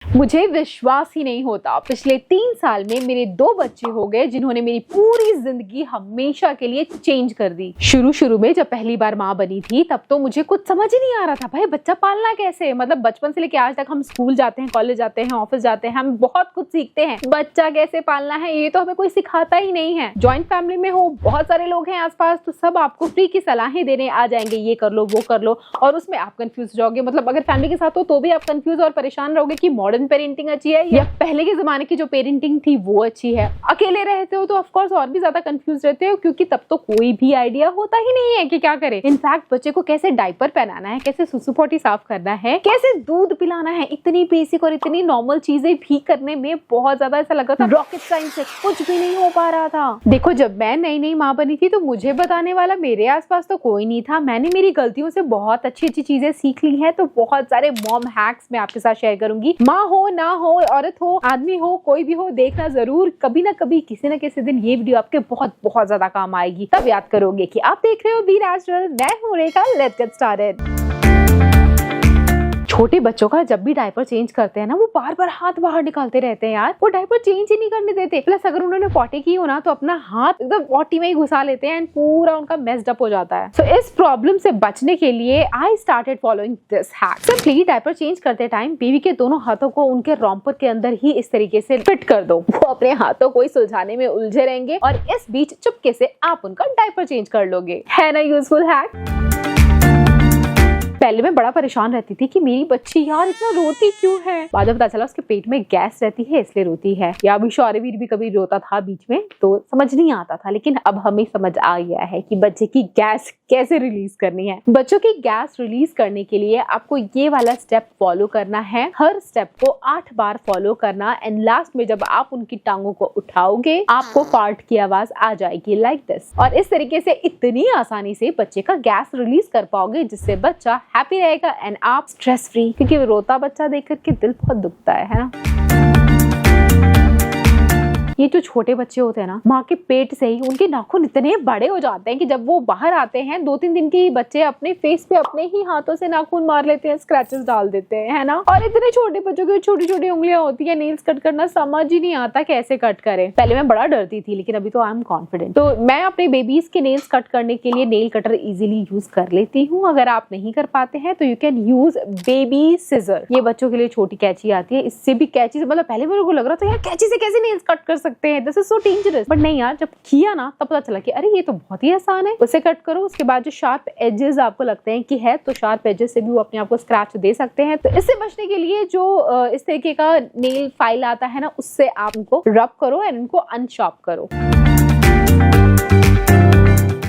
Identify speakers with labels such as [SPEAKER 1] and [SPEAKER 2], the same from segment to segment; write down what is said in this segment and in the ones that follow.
[SPEAKER 1] मुझे विश्वास ही नहीं होता, पिछले 3 साल में मेरे 2 बच्चे हो गए जिन्होंने मेरी पूरी जिंदगी हमेशा के लिए चेंज कर दी। शुरू में जब पहली बार माँ बनी थी तब तो मुझे कुछ समझ ही नहीं आ रहा था, भाई बच्चा पालना कैसे। मतलब बचपन से लेके आज तक हम स्कूल जाते हैं, कॉलेज जाते हैं, ऑफिस जाते हैं, हम बहुत कुछ सीखते हैं, बच्चा कैसे पालना है ये तो हमें कोई सिखाता ही नहीं है। ज्वाइंट फैमिली में हो, बहुत सारे लोग हैं आसपास, तो सब आपको फ्री की सलाहें देने आ जाएंगे, ये कर लो वो कर लो, और उसमें आप कंफ्यूज जाओगे। मतलब अगर फैमिली के साथ हो तो भी आप कंफ्यूज और परेशान रहोगे कि मॉडर्न पेरेंटिंग अच्छी है या पहले के जमाने की जो पेरेंटिंग थी वो अच्छी है। अकेले रहते हो तो ऑफ कोर्स और भी ज्यादा कंफ्यूज रहते हो, क्योंकि तब तो कोई भी आइडिया होता ही नहीं है कि क्या करें। इनफैक्ट बच्चे को कैसे डायपर पहनाना है, कैसे सुसु पोटी साफ करना है, कैसे दूध पिलाना है, इतनी बेसिक और इतनी नॉर्मल चीजें भी करने में बहुत ज्यादा ऐसा लगा था रॉकेट साइंस से कुछ भी नहीं हो पा रहा था। देखो जब मैं नई माँ बनी थी तो मुझे बताने वाला मेरे आसपास तो कोई नहीं था। मैंने मेरी गलतियों से बहुत अच्छी चीजें सीख ली हैं, तो बहुत सारे मॉम हैक्स मैं आपके साथ शेयर करूंगी। माँ हो ना हो, औरत हो, आदमी हो, कोई भी हो, देखना जरूर, कभी ना कभी किसी न किसी दिन ये वीडियो आपके बहुत ज्यादा काम आएगी। तब याद करोगे कि आप देख रहे हो बी नेचुरल, मैं हूँ रेखा, लेट्स गेट स्टार्टेड। छोटे बच्चों का जब भी डायपर चेंज करते हैं ना, वो बार हाथ बाहर निकालते रहते हैं यार, वो डायपर चेंज ही नहीं करने देते। प्लस अगर उन्होंने पॉटी की हो ना तो अपना हाथ एकदम पॉटी में ही घुसा लेते हैं एंड पूरा उनका मेस्ड अप हो जाता है। सो इस प्रॉब्लम से बचने के लिए I started following this hack. Simply diaper change करते टाइम बेबी के दोनों हाथों को उनके रोम्पर के अंदर ही इस तरीके से फिट कर दो। वो अपने हाथों को ही सुलझाने में उलझे रहेंगे और इस बीच चुपके से आप उनका डायपर चेंज कर लोगे। है ना यूजफुल हैक। पहले मैं बड़ा परेशान रहती थी कि मेरी बच्ची यार इतना रोती क्यों है। बाद में पता चला उसके पेट में गैस रहती है इसलिए रोती है। या अभी शौर्यवीर भी कभी रोता था बीच में तो समझ नहीं आता था, लेकिन अब हमें समझ आ गया है कि बच्चे की गैस कैसे रिलीज करनी है। बच्चों की गैस रिलीज करने के लिए आपको ये वाला स्टेप फॉलो करना है। हर स्टेप को 8 बार फॉलो करना एंड लास्ट में जब आप उनकी टांगों को उठाओगे आपको फार्ट की आवाज आ जाएगी लाइक दिस। और इस तरीके से इतनी आसानी से बच्चे का गैस रिलीज कर पाओगे जिससे बच्चा हैप्पी रहेगा एंड आप स्ट्रेस फ्री, क्योंकि रोता बच्चा देख करके दिल बहुत दुखता है ना। ये जो छोटे बच्चे होते हैं ना, माँ के पेट से ही उनके नाखून इतने बड़े हो जाते हैं कि जब वो बाहर आते हैं 2-3 दिन के बच्चे अपने फेस पे अपने ही हाथों से नाखून मार लेते हैं, स्क्रैचेस डाल देते हैं, है ना। और इतने छोटे बच्चों की छोटी उंगलियां होती है, नेल्स कट करना समझ ही नहीं आता कैसे कट करें। पहले मैं बड़ा डरती थी लेकिन अभी तो आई एम कॉन्फिडेंट। तो मैं अपने बेबीज के नेल्स कट करने के लिए नेल कटर इजिली यूज कर लेती हूँ। अगर आप नहीं कर पाते हैं तो you can use baby scissor. ये बच्चों के लिए छोटी कैंची आती है, इससे भी कैंची, मतलब पहले मेरे को लग रहा था यार कैंची से कैसे नेल्स कट कर सकते हैं, this is so dangerous, but नहीं यार, जब किया ना तब पता चला कि अरे ये तो बहुत ही आसान है। उसे कट करो, उसके बाद जो शार्प एजेस आपको लगते हैं कि है तो शार्प एजेस से भी वो अपने आप को स्क्रैच दे सकते हैं। तो इससे बचने के लिए जो इस तरीके का नेल फाइल आता है ना, उससे आप उनको रब करो एंड उनको अनशार्प करो।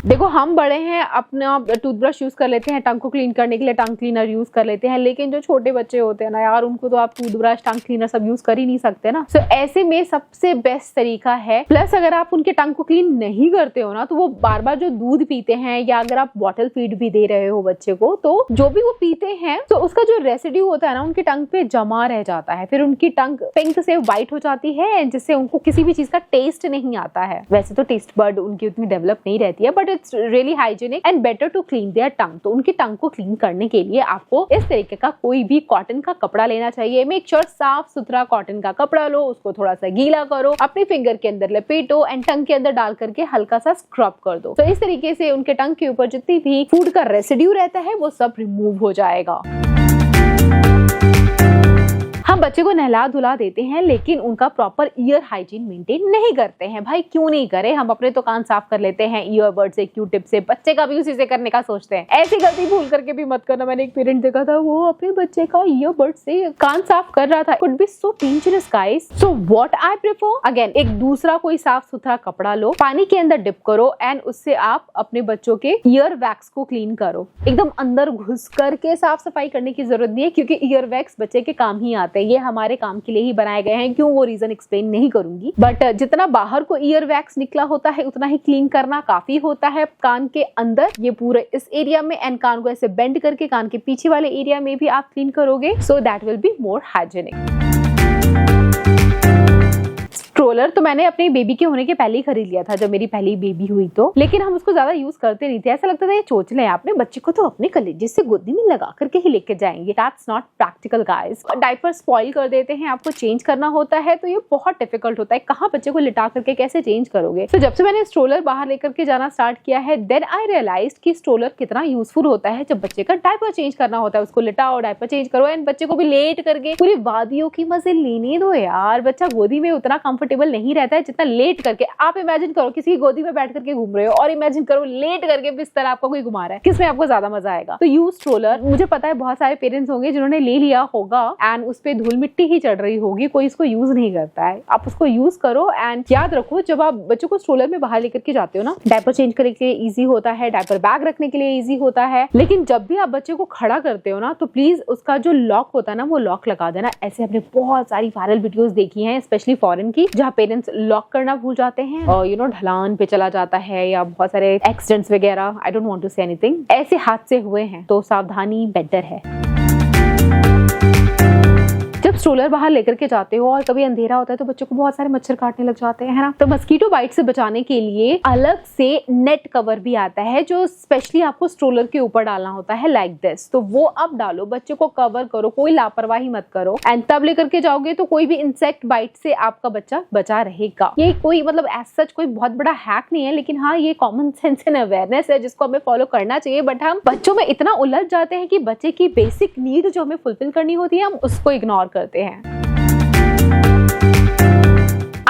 [SPEAKER 1] देखो हम बड़े हैं, अपना टूथब्रश यूज कर लेते हैं, टंग को क्लीन करने के लिए टंग क्लीनर यूज कर लेते हैं, लेकिन जो छोटे बच्चे होते हैं ना यार, उनको तो आप टूथब्रश टंग क्लीनर सब यूज कर ही नहीं सकते ना। सो ऐसे में सबसे बेस्ट तरीका है, प्लस अगर आप उनके टंग को क्लीन नहीं करते हो ना तो वो बार बार जो दूध पीते हैं या अगर आप बॉटल फीड भी दे रहे हो बच्चे को, तो जो भी वो पीते हैं तो उसका जो रेसिड्यू होता है ना उनकी टंग पे जमा रह जाता है, फिर उनकी टंग पिंक से व्हाइट हो जाती है जिससे उनको किसी भी चीज का टेस्ट नहीं आता है। वैसे तो टेस्ट बर्ड उनकी उतनी डेवलप नहीं रहती है, but it's really hygienic and better to clean their tongue. तो उनकी टंग को क्लीन करने के लिए आपको इस तरीके का कोई भी कॉटन का कपड़ा लेना चाहिए। मेक श्योर साफ सुथरा कॉटन का कपड़ा लो, उसको थोड़ा सा गीला करो, अपने फिंगर के अंदर लपेटो एंड टंग के अंदर डाल करके हल्का सा स्क्रब कर दो। तो इस तरीके से उनके टंग के ऊपर जितनी भी फूड का रेसिड्यू रहता है वो सब रिमूव हो जाएगा। हम बच्चे को नहला धुला देते हैं लेकिन उनका प्रॉपर ईयर हाइजीन मेंटेन नहीं करते हैं। भाई क्यों नहीं करे, हम अपने तो कान साफ कर लेते हैं ईयरबड से, क्यू टिप से, बच्चे का भी उसी से करने का सोचते हैं। ऐसी गलती भूल करके भी मत करना। मैंने एक पेरेंट देखा था, वो अपने बच्चे का ईयरबड से कान साफ कर रहा था। Could be so dangerous guys. So what I prefer, again एक दूसरा कोई साफ सुथरा कपड़ा लो, पानी के अंदर डिप करो एंड उससे आप अपने बच्चों के ईयर वैक्स को क्लीन करो। एकदम अंदर घुस करके साफ सफाई करने की जरूरत नहीं है, क्योंकि ईयर वैक्स बच्चे के काम ही आते हैं, ये हमारे काम के लिए ही बनाए गए हैं। क्यों, वो रीजन एक्सप्लेन नहीं करूंगी, बट जितना बाहर को ईयर वैक्स निकला होता है उतना ही क्लीन करना काफी होता है। कान के अंदर ये पूरे इस एरिया में एंड कान को ऐसे बेंड करके कान के पीछे वाले एरिया में भी आप क्लीन करोगे, so that will be more hygienic. Stroller तो मैंने अपने बेबी के होने के पहले ही खरीद लिया था, जब मेरी पहली बेबी हुई तो, लेकिन हम उसको ज्यादा यूज करते नहीं थे। ऐसा लगता था ये चोचले हैं, अपने बच्चे को तो अपने कलेजे से गोदी में लगा करके ही लेके जाएंगे। That's not practical guys. Diaper spoil कर देते हैं, आपको चेंज करना होता है तो ये बहुत डिफिकल्ट होता है। कहाँ बच्चे को लिटा करके कैसे चेंज करोगे? तो जब से मैंने स्ट्रोलर बाहर लेकर के जाना स्टार्ट किया है, देन आई रियलाइज्ड कि स्ट्रोलर कितना यूजफुल होता है जब बच्चे का डायपर चेंज करना होता है। उसको लिटाओ, डायपर चेंज करो, एंड बच्चे को भी लेट करके पूरी वादियों की मजे लेने दो यार। बच्चा गोदी में उतना कंफर्टेबल नहीं रहता है जितना लेट करके। आप इमेजिन करो किसी की गोदी में बैठ करके घूम रहे हो, और इमेजिन करो लेट करके बिस्तर आपको कोई घुमा रहा है, किसमें आपको ज्यादा मजा आएगा? तो यूज स्ट्रोलर। मुझे पता है बहुत सारे पेरेंट्स होंगे जिन्होंने ले लिया होगा एंड उस पे धूल मिट्टी ही चढ़ रही होगी, कोई इसको यूज नहीं करता है। आप उसको यूज करो एंड याद रखो जब आप बच्चों को स्ट्रोलर में बाहर लेकर के जाते हो ना, डायपर चेंज करने के लिए इजी होता है, डायपर बैग रखने के लिए इजी होता है, लेकिन जब भी आप बच्चे को खड़ा करते हो ना तो प्लीज उसका जो लॉक होता है ना वो लॉक लगा देना। ऐसे हमने बहुत सारी वायरल वीडियोस देखी हैं, स्पेशली फॉरेन की, जहाँ पेरेंट्स लॉक करना भूल जाते हैं और ढलान पे चला जाता है या बहुत सारे एक्सीडेंट्स वगैरह। I don't want to say anything, ऐसे हादसे हुए हैं तो सावधानी बेटर है। जब स्ट्रोलर बाहर लेकर के जाते हो और कभी अंधेरा होता है तो बच्चों को बहुत सारे मच्छर काटने लग जाते हैं, है ना? तो मस्कीटो बाइट से बचाने के लिए अलग से नेट कवर भी आता है जो स्पेशली आपको स्ट्रोलर के ऊपर डालना होता है, लाइक दिस। तो वो आप डालो, बच्चे को कवर करो, कोई लापरवाही मत करो, एंड तब लेकर के जाओगे तो कोई भी इंसेक्ट बाइट से आपका बच्चा बचा रहेगा। ये कोई मतलब एज सच कोई बहुत बड़ा हैक नहीं है, लेकिन हाँ ये कॉमन सेंस एंड अवेयरनेस है जिसको हमें फॉलो करना चाहिए। बट हम बच्चों में इतना उलझ जाते हैं कि बच्चे की बेसिक नीड जो हमें फुलफिल करनी होती है हम उसको इग्नोर करते हैं।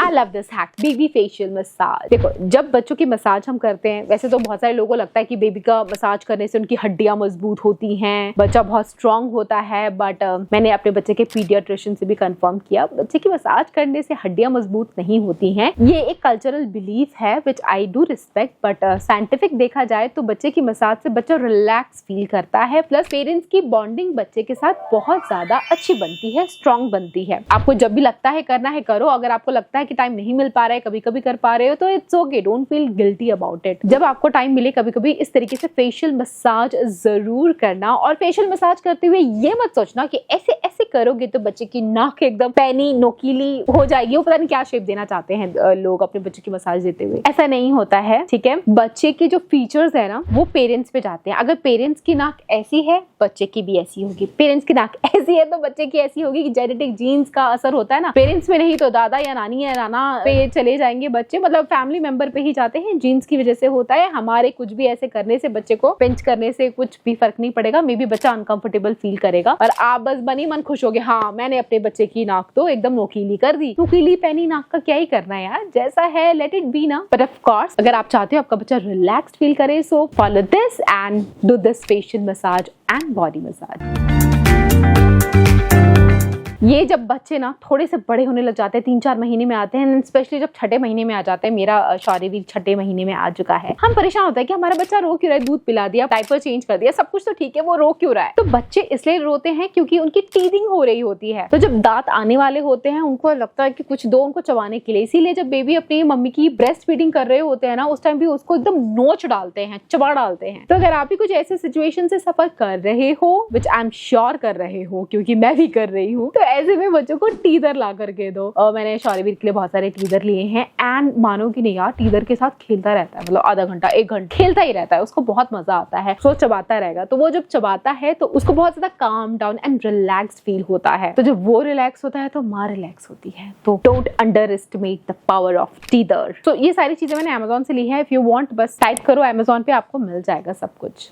[SPEAKER 1] I love this hack, baby facial massage. देखो जब बच्चों की मसाज हम करते हैं, वैसे तो बहुत सारे लोगों को लगता है कि बेबी का मसाज करने से उनकी हड्डियां मजबूत होती हैं, बच्चा बहुत स्ट्रांग होता है, बट मैंने अपने बच्चे के पीडियाट्रिशियन से भी कंफर्म किया, बच्चे की मसाज करने से हड्डियां मजबूत नहीं होती हैं। ये एक कल्चरल बिलीफ है which I do respect, but scientific देखा जाए तो बच्चे की मसाज से बच्चा रिलैक्स फील करता है, प्लस पेरेंट्स की बॉन्डिंग बच्चे के साथ बहुत ज्यादा अच्छी बनती है, स्ट्रांग बनती है। आपको जब भी लगता है करना है करो, अगर आपको लगता है कि टाइम नहीं मिल पा रहा है, कभी कभी कर पा रहे हो तो it's okay, don't feel guilty about it. जब आपको टाइम मिले कभी कभी इस तरीके से फेशियल मसाज जरूर करना। और फेशियल मसाज करते हुए ये मत सोचना कि ऐसे ऐसे करोगे तो बच्चे की नाक एकदम पैनी नोकीली हो जाएगी, वो पता नहीं क्या शेप देना चाहते हैं लोग अपने बच्चे की मसाज देते हुए। ऐसा नहीं होता है, ठीक है? बच्चे के जो फीचर्स है ना वो पेरेंट्स पे जाते हैं। अगर पेरेंट्स की नाक ऐसी है बच्चे की भी ऐसी होगी, पेरेंट्स की नाक ऐसी है तो बच्चे की ऐसी होगी। जेनेटिक जीन्स का असर होता है ना, पेरेंट्स में नहीं तो दादा या नानी या नाना पे चले जाएंगे बच्चे, मतलब फैमिली मेंबर पे ही जाते हैं, जीन्स की वजह से होता है। हमारे कुछ भी ऐसे करने से बच्चे को पिंच करने से कुछ भी फर्क नहीं पड़ेगा, मे बी बच्चा अनकंफर्टेबल फील करेगा और आप बस बनी मन खुश हो गए, हाँ मैंने अपने बच्चे की नाक तो एकदम नोकीली कर दी। नोकीली पैनी नाक का क्या ही करना है यार, जैसा है लेट इट बी ना। बट ऑफ कोर्स अगर आप चाहते हो आपका बच्चा रिलैक्स्ड फील करे, so follow this and do this facial massage and body massage. ये जब बच्चे ना थोड़े से बड़े होने लग जाते हैं, 3-4 महीने में आते हैं, स्पेशली जब छठे महीने में आ जाते हैं, मेरा शौर्यवीर छठे महीने में आ चुका है, हम परेशान होते हैं कि हमारा बच्चा रो क्यों रहा है, दूध पिला दिया, डायपर चेंज कर दिया, सब कुछ तो ठीक है, वो रो क्यों रहा है? तो बच्चे इसलिए रोते हैं क्योंकि उनकी टीथिंग हो रही होती है। तो जब दांत आने वाले होते हैं उनको लगता है कि कुछ दो उनको चबाने के लिए, इसीलिए जब बेबी अपनी मम्मी की ब्रेस्ट फीडिंग कर रहे होते हैं ना उस टाइम भी उसको एकदम नोच डालते हैं, चबा डालते हैं। तो अगर आप भी कुछ ऐसे सिचुएशन से सफर कर रहे हो, विच आई एम श्योर कर रहे हो क्योंकि मैं भी कर रही हूँ, तो ऐसे में बच्चों को टीदर ला करके दो। और मैंने शौर्यवीर के लिए बहुत सारे टीदर लिए हैं एंड मानोगी नहीं यार, टीदर के साथ खेलता रहता है, मतलब आधा घंटा 1 घंटा खेलता ही रहता है, उसको बहुत मजा आता है, तो चबाता रहेगा। तो वो जब चबाता है तो उसको बहुत ज्यादा calm down and relax feel होता है। तो जब वो रिलैक्स होता है तो माँ रिलैक्स होती है। तो don't under estimate the power of teether. तो ये सारी चीजें मैंने अमेजोन से ली है, इफ यू वांट बस टाइप करो अमेजोन पे, आपको मिल जाएगा सब कुछ।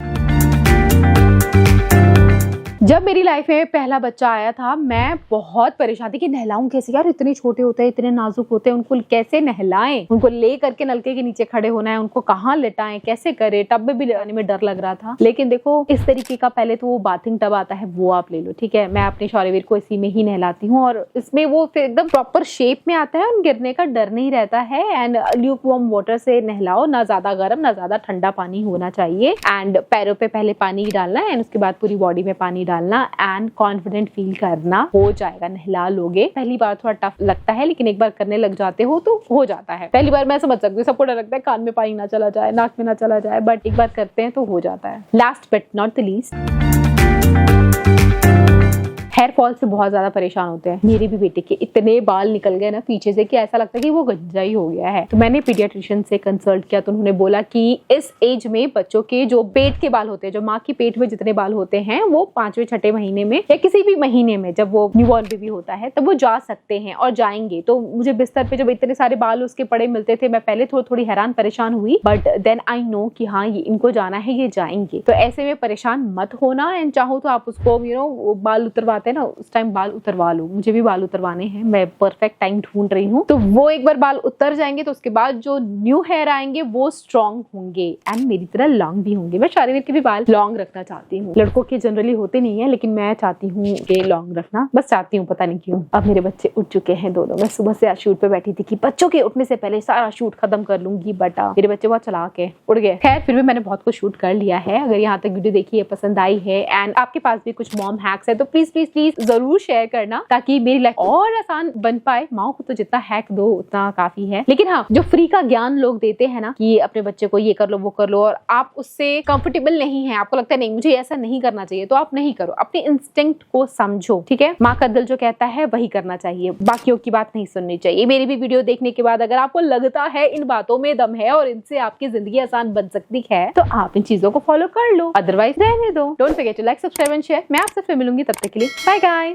[SPEAKER 1] जब मेरी लाइफ में पहला बच्चा आया था मैं बहुत परेशान थी कि नहलाऊं कैसे यार, इतने छोटे होते हैं, इतने नाजुक होते हैं, उनको कैसे नहलाएं, उनको ले करके नलके के नीचे खड़े होना है, उनको कहाँ लेटाएं, कैसे करें, टब में भी लेने में डर लग रहा था। लेकिन देखो इस तरीके का पहले तो वो बाथिंग टब आता है वो आप ले लो, ठीक है? मैं अपने शौर्यवीर को इसी में ही नहलाती हूँ और इसमें वो फिर एकदम प्रॉपर शेप में आता है और गिरने का डर नहीं रहता है। एंड ल्यूक वार्म वाटर से नहलाओ, ना ज्यादा गर्म ना ज्यादा ठंडा पानी होना चाहिए। एंड पैरों पे पहले पानी डालना है एंड उसके बाद पूरी बॉडी में पानी डालना एंड कॉन्फिडेंट फील करना, हो जाएगा, नहला लोगे। पहली बार थोड़ा टफ लगता है लेकिन एक बार करने लग जाते हो तो हो जाता है। पहली बार मैं समझ सकती हूँ, सबको डर लगता है कान में पानी ना चला जाए, नाक में ना चला जाए, बट एक बार करते हैं तो हो जाता है। Last but not the least, hair fall से बहुत ज्यादा परेशान होते हैं। मेरे भी बेटे के इतने बाल निकल गए ना पीछे से कि ऐसा लगता है कि वो गंजा ही हो गया है। तो मैंने पीडियाट्रिशियन से कंसल्ट किया तो उन्होंने बोला कि इस एज में बच्चों के जो पेट के बाल होते हैं, जो माँ की पेट में जितने बाल होते हैं, वो 5वें 6ठे महीने में या किसी भी महीने में जब वो न्यूबॉर्न बेबी होता है तब वो जा सकते हैं और जाएंगे। तो मुझे बिस्तर पे जब इतने सारे बाल उसके पड़े मिलते थे, मैं पहले थोड़ी हैरान परेशान हुई, बट देन आई नो कि हाँ ये इनको जाना है, ये जाएंगे। तो ऐसे में परेशान मत होना, एंड चाहो तो आप उसको बाल उतरवाते हैं ना, उस टाइम बाल उतरवा लो। मुझे भी बाल उतरवाने हैं, मैं परफेक्ट टाइम ढूंढ रही हूँ। तो वो एक बार बाल उतर जाएंगे तो उसके बाद जो न्यू हेयर आएंगे वो स्ट्रॉन्ग होंगे एंड मेरी तरह लॉन्ग भी होंगे। मैं शारीरिक के भी बाल लॉन्ग रखना चाहती हूँ। लड़कों के जनरली होते नहीं है, लेकिन मैं चाहती हूँ कि लॉन्ग रखना, बस चाहती हूँ, पता नहीं क्यों। अब मेरे बच्चे उठ चुके हैं दोनों। मैं सुबह से आज शूट पे बैठी थी कि बच्चों के उठने से पहले सारा शूट खत्म कर लूंगी, बट मेरे बच्चे बहुत चालाक है, उड़ गए। खैर फिर भी मैंने बहुत कुछ शूट कर लिया है। अगर यहाँ तक वीडियो देखी है, पसंद आई है एंड आपके पास भी कुछ मॉम हैक्स है तो प्लीज प्लीज प्लीज जरूर शेयर करना, ताकि मेरी लाइफ और आसान बन पाए। माओ को तो जितना हैक दो उतना काफी है, लेकिन हाँ जो फ्री का ज्ञान लोग देते हैं ना कि अपने बच्चे को ये कर लो वो कर लो, और आप उससे कंफर्टेबल नहीं है, आपको लगता है नहीं मुझे ऐसा नहीं करना चाहिए, तो आप नहीं करो। अपने इंस्टिंक्ट को समझो, ठीक है। माँ का दिल जो कहता है वही करना चाहिए, बाकियों की बात नहीं सुननी चाहिए। मेरी भी वीडियो देखने के बाद अगर आपको लगता है इन बातों में दम है और इनसे आपकी जिंदगी आसान बन सकती है तो आप इन चीजों को फॉलो कर लो, अदरवाइज रहने दो। Don't forget to like, subscribe and share. मैं आपसे फिर मिलूंगी, तब तक के लिए बाय गाइस।